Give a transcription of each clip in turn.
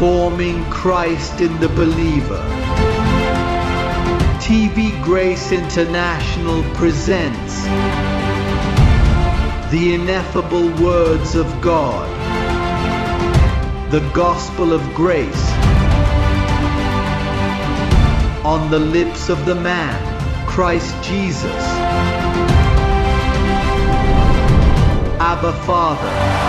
Forming Christ in the Believer. TV Grace International presents the ineffable words of God, the gospel of grace, on the lips of the man, Christ Jesus. Abba Father.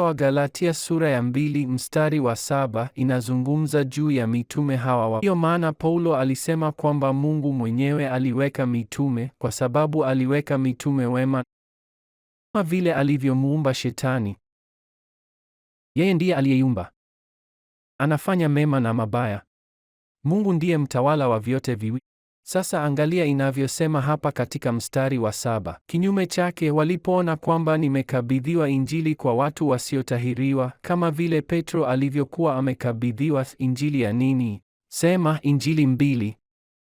Wagalatia sura ya 2 mstari wa 7 inazungumza juu ya mitume hawa. Ndiyo maana Paulo alisema kwamba Mungu mwenyewe aliweka mitume kwa sababu aliweka mitume wema kama vile alivyomuumba Shetani. Yeye ndiye aliyeiumba. Anafanya mema na mabaya. Mungu ndiye mtawala wa vyote viwili. Sasa angalia inavyosema hapa katika mstari wa 7. Kinyume chake, walipoona kwamba nimekabidhiwa injili kwa watu wasiotahiriwa, kama vile Petro alivyokuwa amekabidhiwa injili ya nini? Sema injili mbili.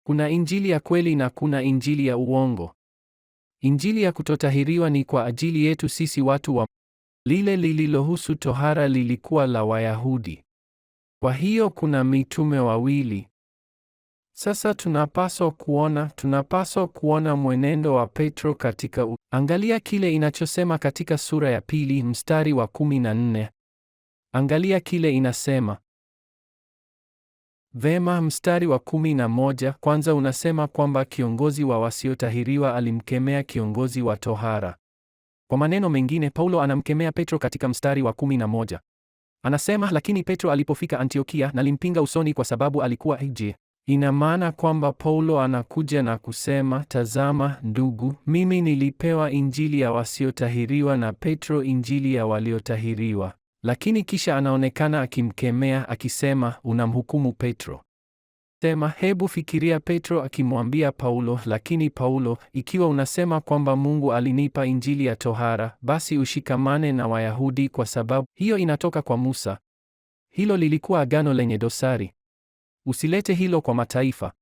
Kuna injili ya kweli na kuna injili ya uongo. Injili ya kutotahiriwa ni kwa ajili yetu sisi watu wa lile lililohusu tohara lilikuwa la Wayahudi. Kwa hiyo kuna mitume wawili. Sasa tunapaswa kuona mwenendo wa Petro katika angalia kile inachosema katika sura ya 2 mstari wa 14. Angalia kile inasema. Vema, mstari wa 11 kwanza unasema kwamba kiongozi wa wasiotahiriwa alimkemea kiongozi wa tohara. Kwa maneno mengine, Paulo anamkemea Petro katika mstari wa 11. Anasema, lakini Petro alipofika Antiokia nalimpinga usoni kwa sababu alikuwa je. Ina maana kwamba Paulo anakuja na kusema, tazama ndugu, mimi nilipewa injili ya wasiotahiriwa na Petro injili ya waliotahiriwa. Lakini kisha anaonekana akimkemea akisema, unamhukumu Petro. Sema, hebu fikiria Petro akimwambia Paulo, lakini Paulo, ikiwa unasema kwamba Mungu alinipa injili ya tohara, basi ushikamane na Wayahudi kwa sababu hiyo inatoka kwa Musa. Hilo lilikuwa agano lenye dosari. Usilete hilo kwa mataifa.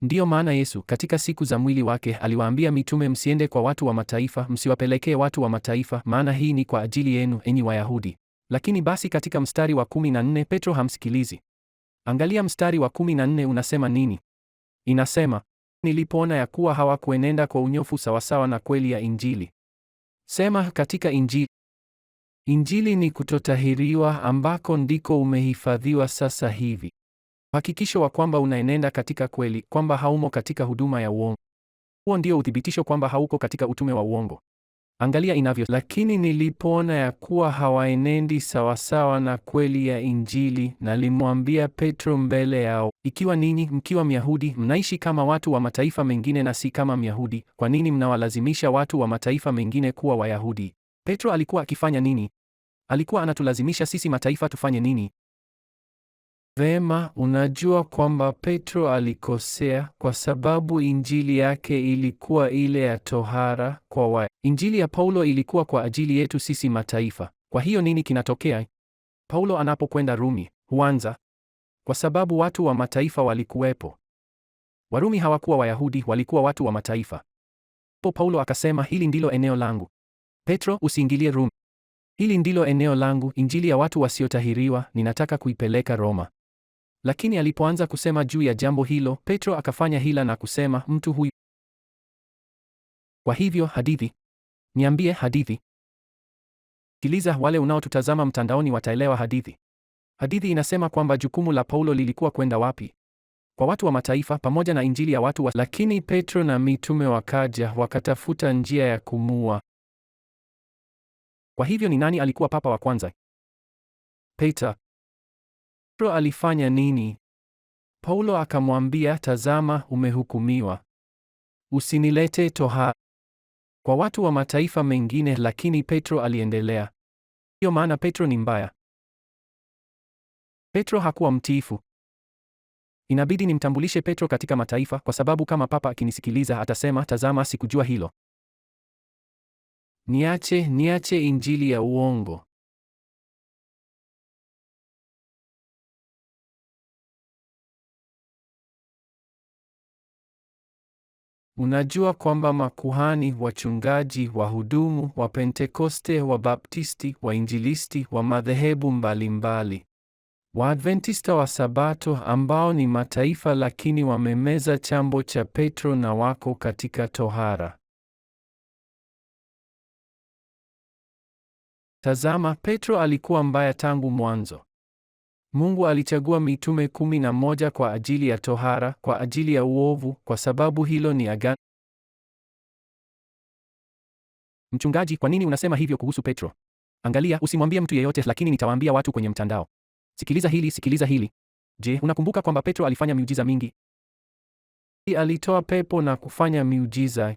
Ndiyo maana Yesu katika siku za mwili wake aliwaambia mitume, msiende kwa watu wa mataifa, msiwapelekee watu wa mataifa, maana hii ni kwa ajili yenu enyi Wayahudi. Lakini basi katika mstari wa 14 Petro hamsikilizi. Angalia mstari wa 14 unasema nini? Inasema, nilipoona ya kuwa hawakuenenda kwa unyofu sawasawa na kweli ya injili. Sema katika injili. Injili ni kutotahiriwa ambako ndiko umehifadhiwa sasa hivi. Hakikisho wa kwamba unaenenda katika kweli, kwamba haumo katika huduma ya uongo. Huo ndio uthibitisho kwamba hauko katika utume wa uongo. Angalia inavyo. Lakini nilipoona ya kuwa hawaenendi sawasawa na kweli ya injili, nalimwambia Petro mbele yao, ikiwa ninyi mkiwa Myahudi mnaishi kama watu wa mataifa mengine na si kama Myahudi, kwa nini mnawalazimisha watu wa mataifa mengine kuwa Wayahudi? Petro alikuwa akifanya nini? Alikuwa anatulazimisha sisi mataifa tufanye nini? Vema, unajua kwamba Petro alikosea kwa sababu injili yake ilikuwa ile ya tohara kwa injili ya Paulo ilikuwa kwa ajili yetu sisi mataifa. Kwa hiyo nini kinatokea? Paulo anapokwenda Rumi, huanza kwa sababu watu wa mataifa walikuwepo. Warumi hawakuwa Wayahudi, walikuwa watu wa mataifa. Paulo akasema, hili ndilo eneo langu. Petro, usiingilie Rumi. Hili ndilo eneo langu, injili ya watu wasiotahiriwa, ninataka kuipeleka Roma. Lakini alipoanza kusema juu ya jambo hilo, Petro akafanya hila na kusema, mtu huyu. Kwa hivyo hadithi. Niambie hadithi. Sikiliza, wale unaotutazama mtandaoni wataelewa hadithi. Hadithi inasema kwamba jukumu la Paulo lilikuwa kwenda wapi? Kwa watu wa mataifa pamoja na injili ya watu wa. Lakini Petro na mitume wakaja wakatafuta njia ya kumuua. Kwa hivyo ni nani alikuwa papa wa kwanza? Petro alifanya nini? Paulo akamwambia, tazama, umehukumiwa. Usinilete tohara kwa watu wa mataifa mengine. Lakini Petro aliendelea. Hiyo maana Petro ni mbaya. Petro hakuwa mtiifu. Inabidi nimtambulishe Petro katika mataifa, kwa sababu kama papa akinisikiliza atasema, tazama, sikujua hilo. Niache injili ya uongo. Unajua kwamba makuhani, wachungaji, wahudumu, Wapentekoste, Wabaptisti, wainjilisti wa madhehebu mbalimbali, Waadventista wa Sabato ambao ni mataifa lakini wamemeza chambo cha Petro na wako katika tohara. Tazama, Petro alikuwa mbaya tangu mwanzo. Mungu alichagua mitume 11 kwa ajili ya tohara, kwa ajili ya uovu, kwa sababu hilo ni agano. Mchungaji, kwa nini unasema hivyo kuhusu Petro? Angalia, usimwambie mtu yeyote, lakini nitawaambia watu kwenye mtandao. Sikiliza hili, sikiliza hili. Je, unakumbuka kwamba Petro alifanya miujiza mingi? Alitoa pepo na kufanya miujiza.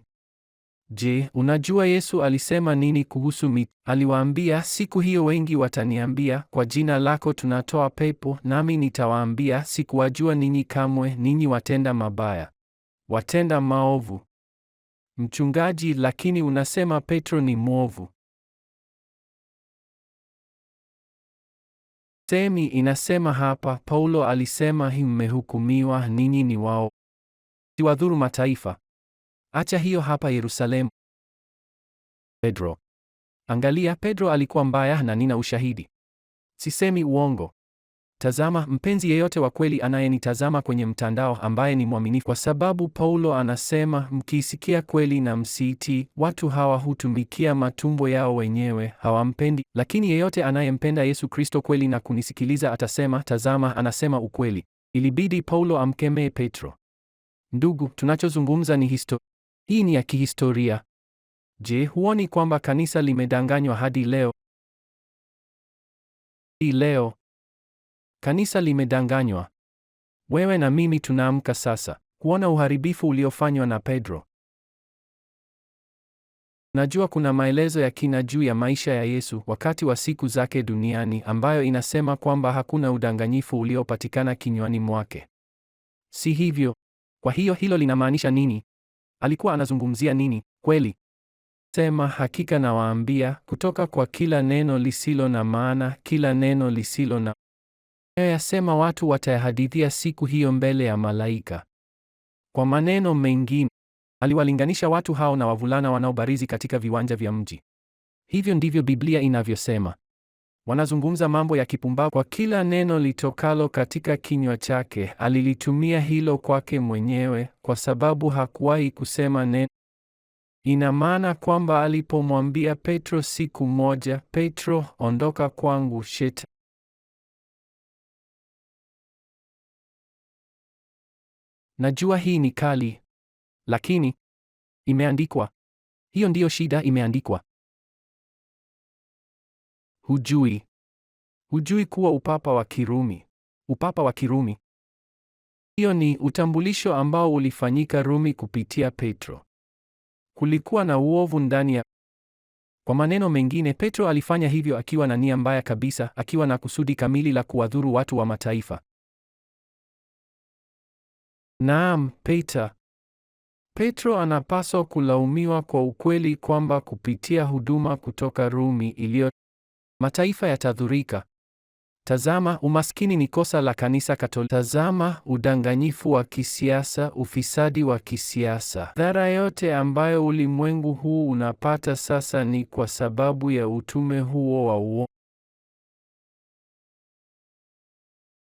Je, unajua Yesu alisema nini kuhusu mitume? Aliwaambia, siku hiyo wengi wataniambia, kwa jina lako tunatoa pepo, nami nitawaambia, sikuwajua ninyi kamwe, ninyi watenda mabaya, watenda maovu. Mchungaji, lakini unasema Petro ni mwovu. Semi inasema hapa, Paulo alisema, mmehukumiwa, ninyi ni wao, siwadhuru mataifa. Acha hiyo hapa Yerusalemu. Pedro. Angalia, Pedro alikuwa mbaya na nina ushahidi. Sisemi uongo. Tazama, mpenzi yeyote wa kweli anayenitazama kwenye mtandao ambaye ni mwaminifu, kwa sababu Paulo anasema, mkiisikia kweli na msiitii, watu hawa hutumikia matumbo yao wenyewe, hawampendi. Lakini yeyote anayempenda Yesu Kristo kweli na kunisikiliza atasema, tazama, anasema ukweli. Ilibidi Paulo amkemee Petro. Ndugu, tunachozungumza ni historia. Hii ni ya kihistoria. Je, huoni kwamba kanisa limedanganywa hadi leo? Leo kanisa limedanganywa. Wewe na mimi tunaamka sasa kuona uharibifu uliofanywa na Pedro. Najua kuna maelezo ya kina juu ya maisha ya Yesu wakati wa siku zake duniani ambayo inasema kwamba hakuna udanganyifu uliopatikana kinywani mwake. Si hivyo? Kwa hiyo hilo linamaanisha nini? Alikuwa anazungumzia nini? Kweli? Sema, hakika nawaambia, kutoka kwa kila neno lisilo na maana, kila neno lisilo na yasema watu watayahadithia siku hiyo mbele ya malaika. Kwa maneno mengine, aliwalinganisha watu hao na wavulana wanaobarizi katika viwanja vya mji. Hivyo ndivyo Biblia inavyosema. Wanazungumza mambo ya kipumbavu. Kwa kila neno litokalo katika kinywa chake, alilitumia hilo kwake mwenyewe, kwa sababu hakuwahi kusema neno. Ina maana kwamba alipomwambia Petro siku moja, Petro, ondoka kwangu Shetani. Najua hii ni kali, lakini imeandikwa. Hiyo ndiyo shida, imeandikwa. Hujui kuwa upapa wa Kirumi. Hiyo ni utambulisho ambao ulifanyika Rumi kupitia Petro. Kulikuwa na uovu ndani ya. Kwa maneno mengine, Petro alifanya hivyo akiwa na nia mbaya kabisa, akiwa na kusudi kamili la kuwadhuru watu wa mataifa. Naam, Petro anapaswa kulaumiwa kwa ukweli kwamba kupitia huduma kutoka Rumi iliyo mataifa yatadhurika. Tazama, umaskini ni kosa la kanisa Katoliki. Tazama, udanganyifu wa kisiasa, ufisadi wa kisiasa. Dhara yote ambayo ulimwengu huu unapata sasa ni kwa sababu ya utume huo wa uongo.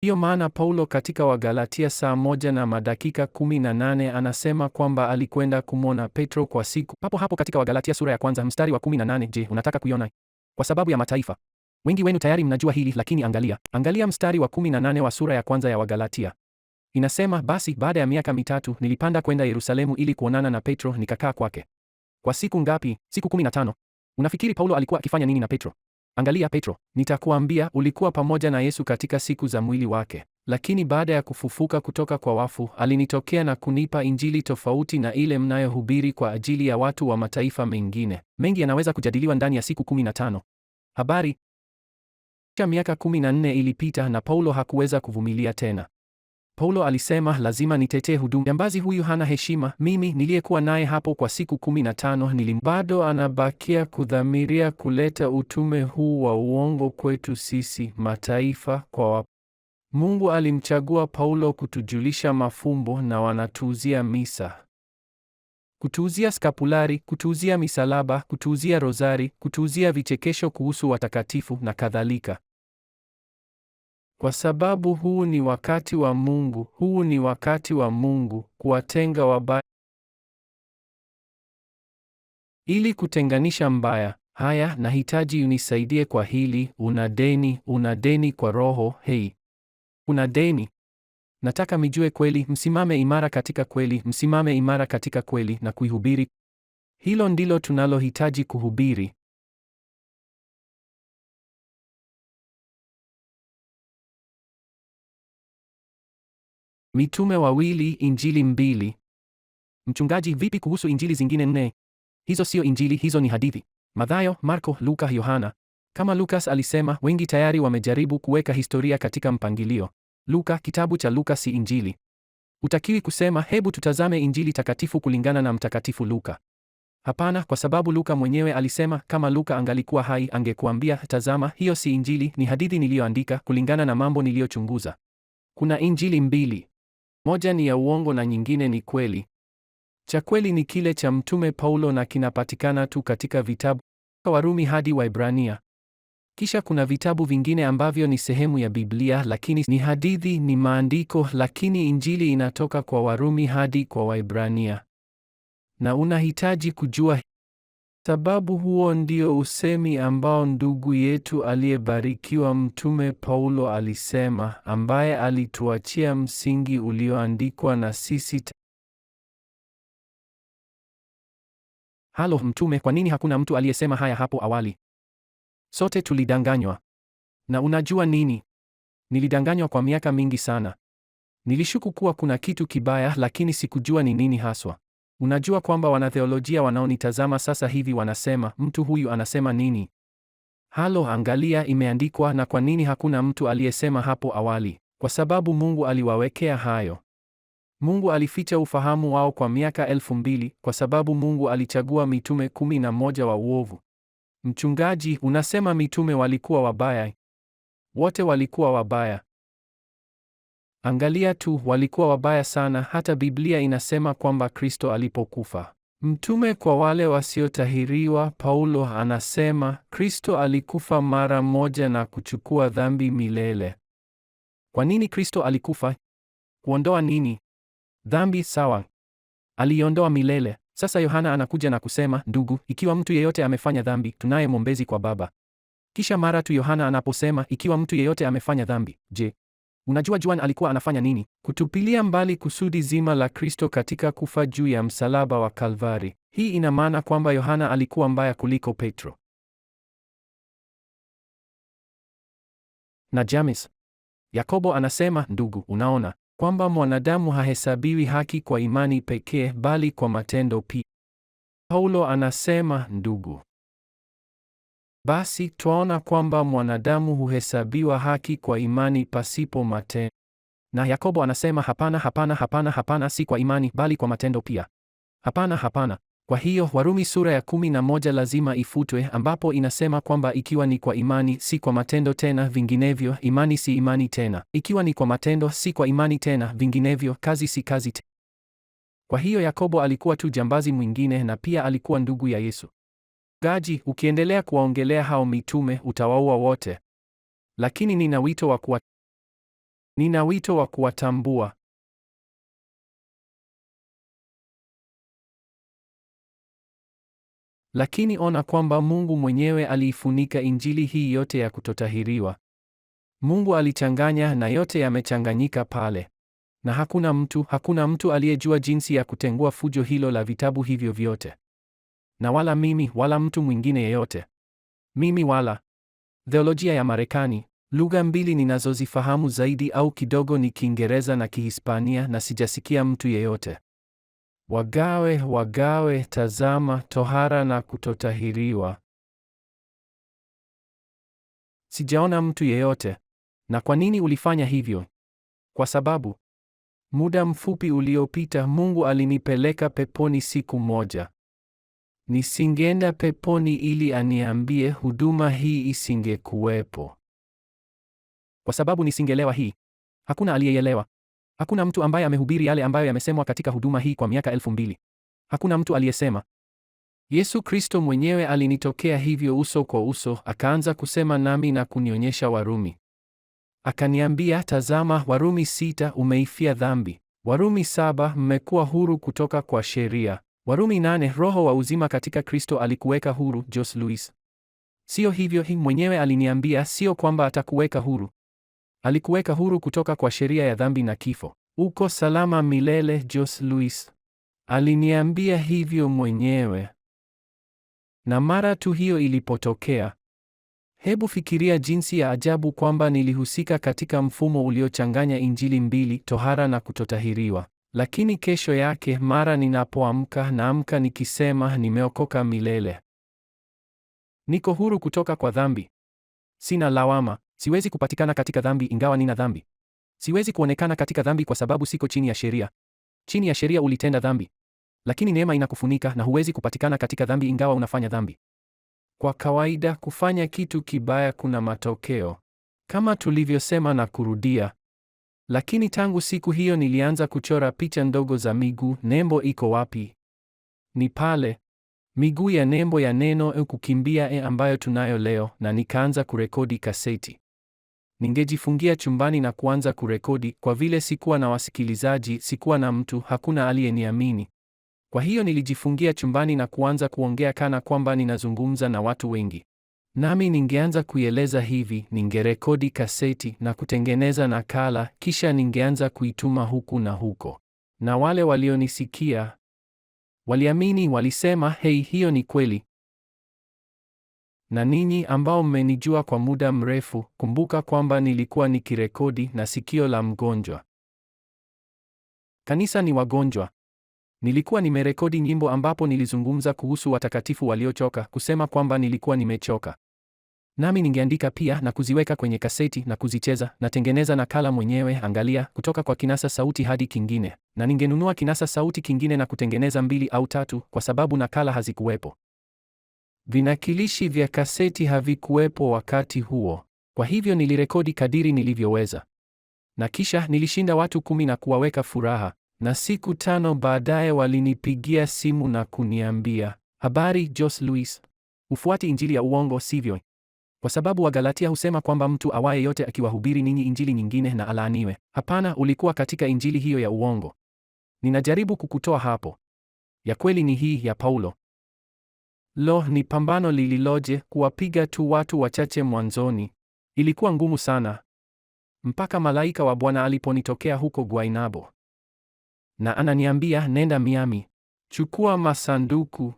Ndiyo maana Paulo katika Wagalatia saa 1:18 anasema kwamba alikwenda kumwona Petro kwa siku. Papo hapo katika Wagalatia sura ya 1 mstari wa 18. Je, unataka kuiona? Kwa sababu ya mataifa. Wengi wenu tayari mnajua hili, lakini angalia mstari wa 18 wa sura ya 1 ya Wagalatia. Inasema, basi baada ya miaka 3 nilipanda kwenda Yerusalemu ili kuonana na Petro, nikakaa kwake. Kwa siku ngapi? Siku 15. Unafikiri Paulo alikuwa akifanya nini na Petro? Angalia, Petro, nitakuambia, ulikuwa pamoja na Yesu katika siku za mwili wake, lakini baada ya kufufuka kutoka kwa wafu, alinitokea na kunipa injili tofauti na ile mnayohubiri kwa ajili ya watu wa mataifa mengine. Mengi yanaweza kujadiliwa ndani ya siku 15. Habari. Miaka 14 ilipita na Paulo hakuweza kuvumilia tena. Paulo alisema, lazima nitetee huduma. Jambazi huyu hana heshima. Mimi niliyekuwa naye hapo kwa siku 15 bado anabakia kudhamiria kuleta utume huu wa uongo kwetu sisi mataifa kwa Mungu alimchagua Paulo kutujulisha mafumbo na wanatuuzia misa. kutuuzia skapulari, kutuuzia misalaba, kutuuzia rozari, kutuuzia vichekesho kuhusu watakatifu na kadhalika. Kwa sababu huu ni wakati wa Mungu, huu ni wakati wa Mungu kuwatenga wabaya ili kutenganisha mbaya. Haya, nahitaji unisaidie kwa hili. Una deni kwa Roho. Hei, una deni. Nataka mijue kweli, msimame imara katika kweli, msimame imara katika kweli na kuihubiri. Hilo ndilo tunalohitaji kuhubiri. Mitume wawili, injili mbili. Mchungaji, vipi kuhusu injili zingine 4? Hizo sio injili, hizo ni hadithi. Mathayo, Marko, Luka, Yohana. Kama Lukas alisema, wengi tayari wamejaribu kuweka historia katika mpangilio. Luka, kitabu cha Luka si injili. Utakiwi kusema hebu tutazame injili takatifu kulingana na mtakatifu Luka. Hapana, kwa sababu Luka mwenyewe alisema kama Luka angalikuwa hai angekuambia, tazama, hiyo si injili, ni hadithi niliyoandika kulingana na mambo niliyochunguza. Kuna injili mbili. Moja ni ya uongo na nyingine ni kweli. Cha kweli ni kile cha Mtume Paulo na kinapatikana tu katika vitabu Warumi hadi Waebrania. Kisha kuna vitabu vingine ambavyo ni sehemu ya Biblia lakini ni hadithi, ni maandiko, lakini injili inatoka kwa Warumi hadi kwa Waebrania. Na unahitaji kujua sababu huo ndio usemi ambao ndugu yetu aliyebarikiwa Mtume Paulo alisema, ambaye alituachia msingi ulioandikwa na sisi. Halo mtume, kwa nini hakuna mtu aliyesema haya hapo awali? Sote tulidanganywa. Na unajua nini? Nilidanganywa kwa miaka mingi sana. Nilishuku kuwa kuna kitu kibaya, lakini sikujua ni nini haswa. Unajua kwamba wanatheolojia wanaonitazama sasa hivi wanasema, mtu huyu anasema nini? Halo, angalia, imeandikwa. Na kwa nini hakuna mtu aliyesema hapo awali? Kwa sababu Mungu aliwawekea hayo. Mungu alificha ufahamu wao kwa miaka 2000 kwa sababu Mungu alichagua mitume 11 wa uovu. Mchungaji, unasema mitume walikuwa wabaya? Wote walikuwa wabaya. Angalia tu, walikuwa wabaya sana. Hata Biblia inasema kwamba Kristo alipokufa, mtume kwa wale wasiotahiriwa, Paulo anasema Kristo alikufa mara moja na kuchukua dhambi milele. Kwa nini Kristo alikufa? Kuondoa nini? Dhambi, sawa. Aliondoa milele. Sasa Yohana anakuja na kusema, ndugu, ikiwa mtu yeyote amefanya dhambi, tunaye mwombezi kwa Baba. Kisha mara tu Yohana anaposema ikiwa mtu yeyote amefanya dhambi, je, unajua Juan alikuwa anafanya nini? Kutupilia mbali kusudi zima la Kristo katika kufa juu ya msalaba wa Kalvari. Hii ina maana kwamba Yohana alikuwa mbaya kuliko Petro na James. Yakobo anasema, ndugu, unaona kwamba mwanadamu hahesabiwi haki kwa imani pekee bali kwa matendo pia. Paulo anasema, ndugu, basi twaona kwamba mwanadamu huhesabiwa haki kwa imani pasipo matendo. Na Yakobo anasema, hapana, hapana, hapana, hapana, si kwa imani bali kwa matendo pia. Hapana, hapana. Kwa hiyo Warumi sura ya 11 lazima ifutwe, ambapo inasema kwamba ikiwa ni kwa imani si kwa matendo tena, vinginevyo imani si imani tena. Ikiwa ni kwa matendo si kwa imani tena, vinginevyo kazi si kazi tena. Kwa hiyo Yakobo alikuwa tu jambazi mwingine na pia alikuwa ndugu ya Yesu. Gaji, ukiendelea kuwaongelea hao mitume utawaua wote. Lakini nina wito wa kuwatambua. Lakini ona kwamba Mungu mwenyewe aliifunika injili hii yote ya kutotahiriwa. Mungu alichanganya na yote yamechanganyika pale. Na hakuna mtu aliyejua jinsi ya kutengua fujo hilo la vitabu hivyo vyote. Na wala mimi, wala mtu mwingine yeyote. Mimi wala theolojia ya Marekani. Lugha mbili ninazozifahamu zaidi au kidogo ni Kiingereza na Kihispania, na sijasikia mtu yeyote. Wagawe, tazama, tohara na kutotahiriwa. Sijaona mtu yeyote. Na kwa nini ulifanya hivyo? Kwa sababu muda mfupi uliopita Mungu alinipeleka peponi siku moja. Nisingeenda peponi ili aniambie huduma hii isingekuwepo. Kwa sababu nisingelewa hii. Hakuna aliyeelewa. Hakuna mtu ambaye amehubiri yale ambayo yamesemwa katika huduma hii kwa miaka 2000. Hakuna mtu aliyesema. Yesu Kristo mwenyewe alinitokea hivyo uso kwa uso, akaanza kusema nami na kunionyesha Warumi. Akaniambia, tazama, Warumi 6, umeifia dhambi. Warumi 7, mmekuwa huru kutoka kwa sheria. Warumi 8, roho wa uzima katika Kristo alikuweka huru. Jos Lewis. Sio hivyo, mwenyewe aliniambia, sio kwamba atakuweka huru. Alikuweka huru kutoka kwa sheria ya dhambi na kifo. Uko salama milele. Jos Lewis aliniambia hivyo mwenyewe. Na mara tu hiyo ilipotokea, hebu fikiria jinsi ya ajabu kwamba nilihusika katika mfumo uliochanganya injili mbili, tohara na kutotahiriwa. Lakini kesho yake, mara ninapoamka, naamka nikisema nimeokoka milele. Niko huru kutoka kwa dhambi. Sina lawama. Siwezi kupatikana katika dhambi ingawa nina dhambi. Siwezi kuonekana katika dhambi kwa sababu siko chini ya sheria. Chini ya sheria ulitenda dhambi. Lakini neema inakufunika na huwezi kupatikana katika dhambi ingawa unafanya dhambi. Kwa kawaida kufanya kitu kibaya kuna matokeo, kama tulivyosema na kurudia. Lakini tangu siku hiyo nilianza kuchora picha ndogo za miguu. Nembo iko wapi? Ni pale. Miguu ya nembo ya neno kukimbia ambayo tunayo leo, na nikaanza kurekodi kaseti. Ningejifungia chumbani na kuanza kurekodi. Kwa vile sikuwa na wasikilizaji, sikuwa na mtu, hakuna aliyeniamini. Kwa hiyo nilijifungia chumbani na kuanza kuongea kana kwamba ninazungumza na watu wengi. Nami ningeanza kuieleza hivi, ningerekodi kaseti na kutengeneza nakala, kisha ningeanza kuituma huku na huko. Na wale walionisikia waliamini, walisema, hei, hiyo ni kweli. Na ninyi ambao mmenijua kwa muda mrefu, kumbuka kwamba nilikuwa nikirekodi na sikio la mgonjwa. Kanisa ni wagonjwa. Nilikuwa nimerekodi nyimbo ambapo nilizungumza kuhusu watakatifu waliochoka, kusema kwamba nilikuwa nimechoka. Nami ningeandika pia na kuziweka kwenye kaseti na kuzicheza, natengeneza nakala mwenyewe, angalia, kutoka kwa kinasa sauti hadi kingine. Na ningenunua kinasa sauti kingine na kutengeneza 2 au 3 kwa sababu nakala hazikuwepo. Vinakilishi vya kaseti havikuwepo wakati huo. Kwa hivyo nilirekodi kadiri nilivyoweza. Na kisha nilishinda watu 10 na kuwaweka furaha. Na siku 5 baadaye walinipigia simu na kuniambia, habari Jos Lewis, ufuati injili ya uongo, sivyo? Kwa sababu Wagalatia husema kwamba mtu awaye yote akiwahubiri ninyi injili nyingine na alaaniwe. Hapana, ulikuwa katika injili hiyo ya uongo. Ninajaribu kukutoa hapo. Ya kweli ni hii ya Paulo. Lo, ni pambano lililoje kuwapiga tu watu wachache mwanzoni. Ilikuwa ngumu sana. Mpaka malaika wa Bwana aliponitokea huko Guaynabo. Na ananiambia, nenda Miami. Chukua masanduku.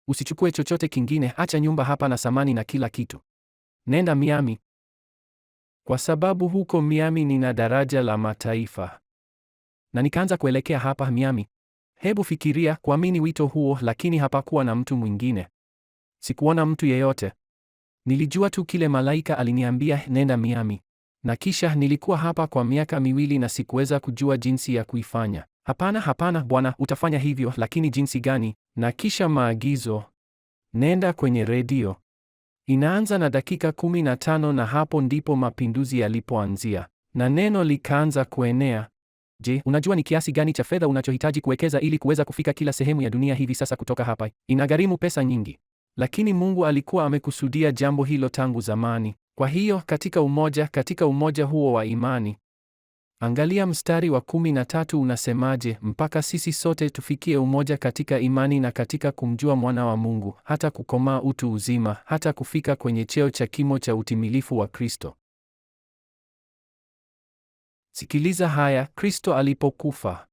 Usichukue chochote kingine, acha nyumba hapa na samani na kila kitu. Nenda Miami. Kwa sababu huko Miami nina daraja la mataifa. Na nikaanza kuelekea hapa Miami. Hebu fikiria kuamini wito huo, lakini hapakuwa na mtu mwingine. Sikuona mtu yeyote. Nilijua tu kile malaika aliniambia, nenda Miami. Na kisha nilikuwa hapa kwa miaka 2 na sikuweza kujua jinsi ya kuifanya. Hapana Bwana, utafanya hivyo, lakini jinsi gani? Na kisha maagizo. Nenda kwenye redio. Inaanza na dakika 15 na hapo ndipo mapinduzi yalipoanzia. Na neno likaanza kuenea. Je, unajua ni kiasi gani cha fedha unachohitaji kuwekeza ili kuweza kufika kila sehemu ya dunia hivi sasa kutoka hapa? Inagharimu pesa nyingi. Lakini Mungu alikuwa amekusudia jambo hilo tangu zamani. Kwa hiyo katika umoja huo wa imani. Angalia mstari wa 13 unasemaje, mpaka sisi sote tufikie umoja katika imani na katika kumjua mwana wa Mungu, hata kukomaa utu uzima, hata kufika kwenye cheo cha kimo cha utimilifu wa Kristo. Sikiliza haya, Kristo alipokufa.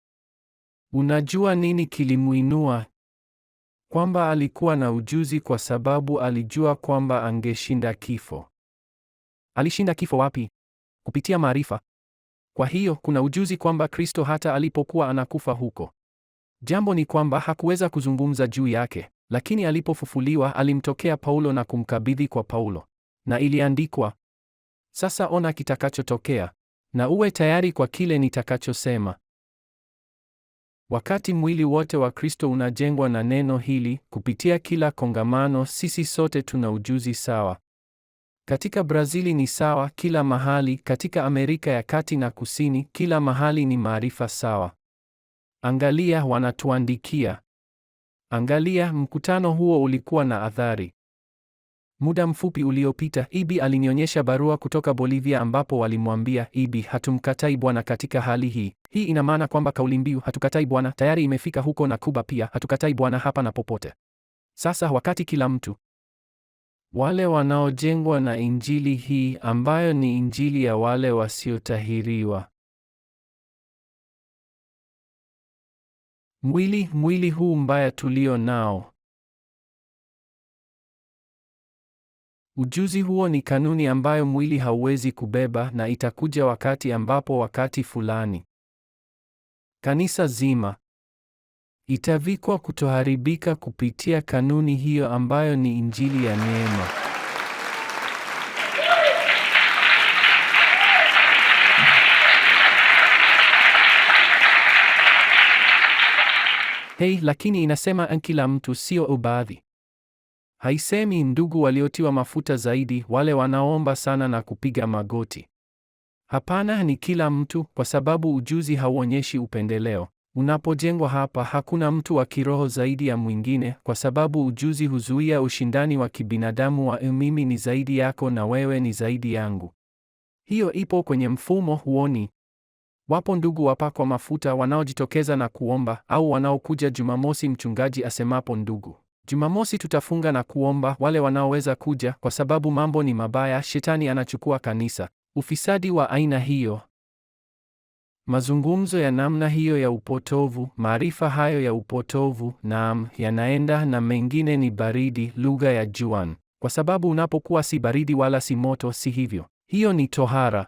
Unajua nini kilimuinua? Kwamba alikuwa na ujuzi kwa sababu alijua kwamba angeshinda kifo. Alishinda kifo wapi? Kupitia maarifa. Kwa hiyo kuna ujuzi kwamba Kristo hata alipokuwa anakufa huko. Jambo ni kwamba hakuweza kuzungumza juu yake, lakini alipofufuliwa alimtokea Paulo na kumkabidhi kwa Paulo. Na iliandikwa, sasa ona kitakachotokea, na uwe tayari kwa kile nitakachosema. Wakati mwili wote wa Kristo unajengwa na neno hili, kupitia kila kongamano sisi sote tuna ujuzi sawa. Katika Brazili ni sawa, kila mahali, katika Amerika ya Kati na Kusini, kila mahali ni maarifa sawa. Angalia, wanatuandikia. Angalia, mkutano huo ulikuwa na athari. Muda mfupi uliopita, Ibi alinionyesha barua kutoka Bolivia ambapo walimwambia Ibi, hatumkatai Bwana katika hali hii. Hii ina maana kwamba kauli mbiu hatukatai Bwana tayari imefika huko, na Kuba pia hatukatai Bwana hapa na popote. Sasa wakati kila mtu, wale wanaojengwa na injili hii ambayo ni injili ya wale wasiotahiriwa, mwili huu mbaya tulio nao, ujuzi huo ni kanuni ambayo mwili hauwezi kubeba, na itakuja wakati fulani kanisa zima itavikwa kutoharibika kupitia kanuni hiyo ambayo ni injili ya neema. Lakini inasema kila mtu, sio baadhi. Haisemi ndugu waliotiwa mafuta zaidi, wale wanaomba sana na kupiga magoti. Hapana, ni kila mtu, kwa sababu ujuzi hauonyeshi upendeleo. Unapojengwa hapa, hakuna mtu wa kiroho zaidi ya mwingine, kwa sababu ujuzi huzuia ushindani wa kibinadamu wa mimi ni zaidi yako na wewe ni zaidi yangu. Hiyo ipo kwenye mfumo, huoni? Wapo ndugu wapakwa mafuta wanaojitokeza na kuomba, au wanaokuja Jumamosi mchungaji asemapo, ndugu, Jumamosi tutafunga na kuomba. Wale wanaoweza kuja, kwa sababu mambo ni mabaya, shetani anachukua kanisa. Ufisadi wa aina hiyo, mazungumzo ya namna hiyo ya upotovu, maarifa hayo ya upotovu, naam, yanaenda, na mengine ni baridi, lugha ya juan. Kwa sababu unapokuwa si baridi wala si moto, si hivyo. Hiyo ni tohara.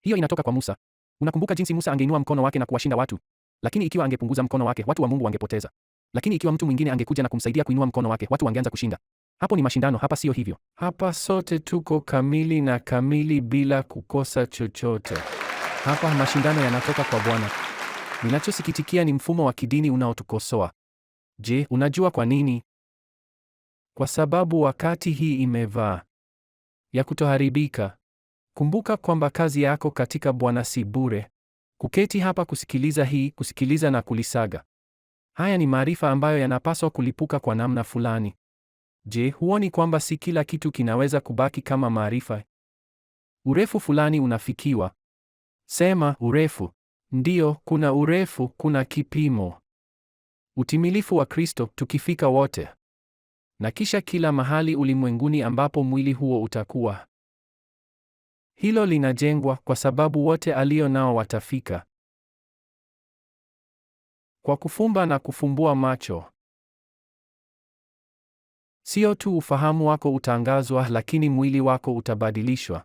Hiyo inatoka kwa Musa. Unakumbuka jinsi Musa angeinua mkono wake na kuwashinda watu? Lakini ikiwa angepunguza mkono wake, watu wa Mungu wangepoteza. Lakini ikiwa mtu mwingine angekuja na kumsaidia kuinua mkono wake, watu wangeanza kushinda. Hapo ni mashindano, hapa sio hivyo. Hapa sote tuko kamili na kamili bila kukosa chochote. Hapa mashindano yanatoka kwa Bwana. Ninachosikitikia ni mfumo wa kidini unaotukosoa. Je, unajua kwa nini? Kwa sababu wakati hii imevaa ya kutoharibika. Kumbuka kwamba kazi yako katika Bwana si bure. Kuketi hapa kusikiliza na kulisaga. Haya ni maarifa ambayo yanapaswa kulipuka kwa namna fulani. Je, huoni kwamba si kila kitu kinaweza kubaki kama maarifa? Urefu fulani unafikiwa. Sema urefu. Ndiyo, kuna urefu, kuna kipimo. Utimilifu wa Kristo, tukifika wote. Na kisha kila mahali ulimwenguni ambapo mwili huo utakuwa. Hilo linajengwa kwa sababu wote alio nao watafika. Kwa kufumba na kufumbua macho. Sio tu ufahamu wako utaangazwa, lakini mwili wako utabadilishwa.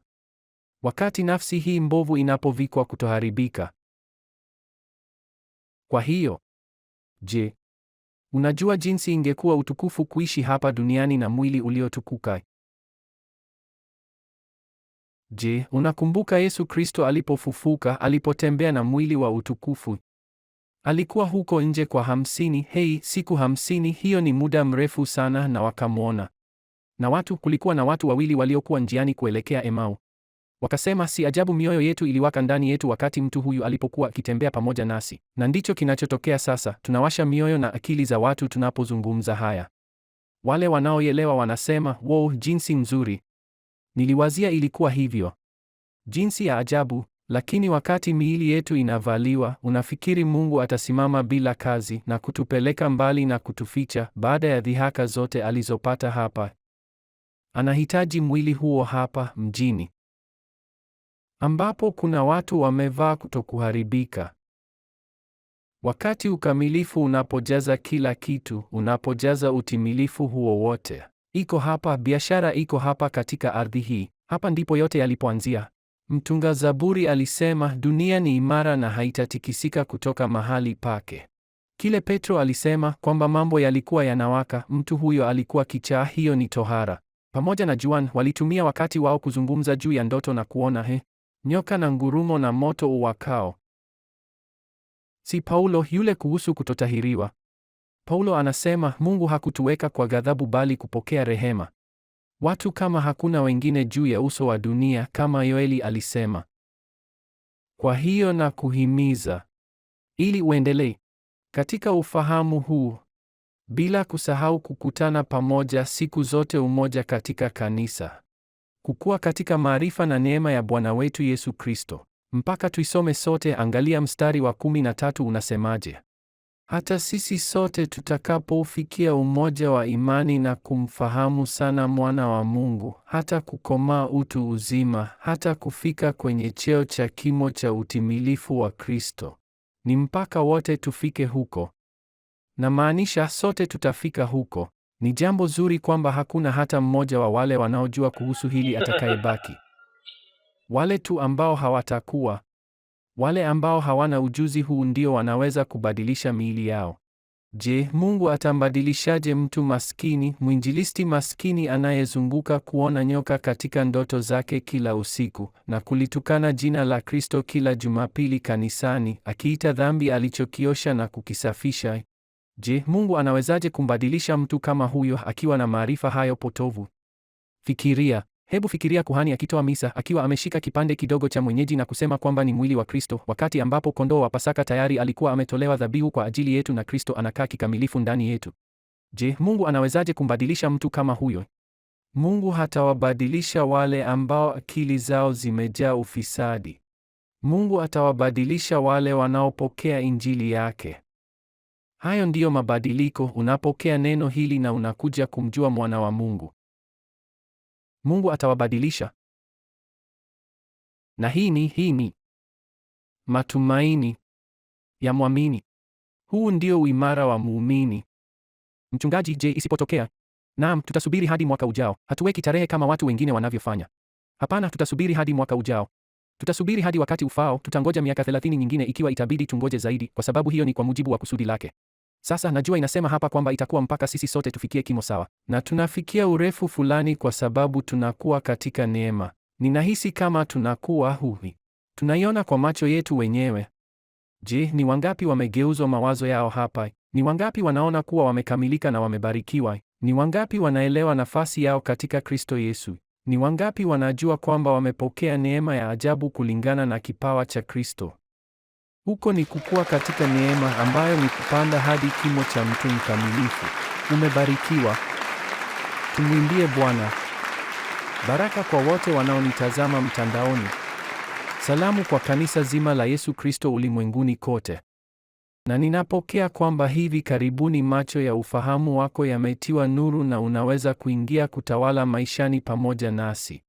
Wakati nafsi hii mbovu inapovikwa kutoharibika. Kwa hiyo, je, unajua jinsi ingekuwa utukufu kuishi hapa duniani na mwili uliotukuka? Je, unakumbuka Yesu Kristo alipofufuka, alipotembea na mwili wa utukufu? Alikuwa huko nje kwa 50, siku 50, hiyo ni muda mrefu sana, na wakamwona. Na kulikuwa na watu wawili waliokuwa njiani kuelekea Emau. Wakasema, si ajabu mioyo yetu iliwaka ndani yetu wakati mtu huyu alipokuwa akitembea pamoja nasi. Na ndicho kinachotokea sasa, tunawasha mioyo na akili za watu tunapozungumza haya. Wale wanaoelewa wanasema, wow, jinsi nzuri. Niliwazia ilikuwa hivyo. Jinsi ya ajabu. Lakini wakati miili yetu inavaliwa, unafikiri Mungu atasimama bila kazi na kutupeleka mbali na kutuficha baada ya dhihaka zote alizopata hapa? Anahitaji mwili huo hapa mjini, ambapo kuna watu wamevaa kutokuharibika. Wakati ukamilifu unapojaza kila kitu, unapojaza utimilifu huo wote. Iko hapa, biashara iko hapa katika ardhi hii. Hapa ndipo yote yalipoanzia. Mtunga Zaburi alisema, dunia ni imara na haitatikisika kutoka mahali pake. Kile Petro alisema kwamba mambo yalikuwa yanawaka, mtu huyo alikuwa kichaa, hiyo ni tohara. Pamoja na Juan walitumia wakati wao kuzungumza juu ya ndoto na kuona nyoka na ngurumo na moto uwakao. Si Paulo yule kuhusu kutotahiriwa. Paulo anasema Mungu hakutuweka kwa ghadhabu bali kupokea rehema. Watu kama hakuna wengine juu ya uso wa dunia, kama Yoeli alisema. Kwa hiyo na kuhimiza ili uendelee katika ufahamu huu. bila kusahau kukutana pamoja siku zote, umoja katika kanisa, kukua katika maarifa na neema ya Bwana wetu Yesu Kristo. Mpaka tuisome sote. Angalia mstari wa 13 unasemaje? Hata sisi sote tutakapoufikia umoja wa imani na kumfahamu sana Mwana wa Mungu, hata kukomaa utu uzima, hata kufika kwenye cheo cha kimo cha utimilifu wa Kristo. Ni mpaka wote tufike huko. Na maanisha sote tutafika huko. Ni jambo zuri kwamba hakuna hata mmoja wa wale wanaojua kuhusu hili atakayebaki. Wale tu ambao hawatakuwa, wale ambao hawana ujuzi huu ndio wanaweza kubadilisha miili yao. Je, Mungu atambadilishaje mtu maskini, mwinjilisti maskini anayezunguka kuona nyoka katika ndoto zake kila usiku na kulitukana jina la Kristo kila Jumapili kanisani, akiita dhambi alichokiosha na kukisafisha? Je, Mungu anawezaje kumbadilisha mtu kama huyo akiwa na maarifa hayo potovu? Hebu fikiria kuhani akitoa misa akiwa ameshika kipande kidogo cha mwenyeji na kusema kwamba ni mwili wa Kristo, wakati ambapo kondoo wa Pasaka tayari alikuwa ametolewa dhabihu kwa ajili yetu na Kristo anakaa kikamilifu ndani yetu. Je, Mungu anawezaje kumbadilisha mtu kama huyo? Mungu hatawabadilisha wale ambao akili zao zimejaa ufisadi. Mungu atawabadilisha wale wanaopokea injili yake. Hayo ndiyo mabadiliko. Unapokea neno hili na unakuja kumjua mwana wa Mungu. Mungu atawabadilisha. Na hii ni matumaini ya mwamini. Huu ndio uimara wa muumini. Mchungaji, je, isipotokea? Naam, tutasubiri hadi mwaka ujao. Hatuweki tarehe kama watu wengine wanavyofanya. Hapana, tutasubiri hadi mwaka ujao. Tutasubiri hadi wakati ufao. Tutangoja miaka 30 nyingine ikiwa itabidi tungoje zaidi, kwa sababu hiyo ni kwa mujibu wa kusudi lake. Sasa najua inasema hapa kwamba itakuwa mpaka sisi sote tufikie kimo sawa. Na tunafikia urefu fulani kwa sababu tunakuwa katika neema. Ninahisi kama tunakuwa huvi. Tunaiona kwa macho yetu wenyewe. Je, ni wangapi wamegeuzwa mawazo yao hapa? Ni wangapi wanaona kuwa wamekamilika na wamebarikiwa? Ni wangapi wanaelewa nafasi yao katika Kristo Yesu? Ni wangapi wanajua kwamba wamepokea neema ya ajabu kulingana na kipawa cha Kristo? Huko ni kukua katika neema ambayo ni kupanda hadi kimo cha mtu mkamilifu. Umebarikiwa. Tumwimbie Bwana. Baraka kwa wote wanaonitazama mtandaoni. Salamu kwa kanisa zima la Yesu Kristo ulimwenguni kote. Na ninapokea kwamba hivi karibuni macho ya ufahamu wako yametiwa nuru na unaweza kuingia kutawala maishani pamoja nasi.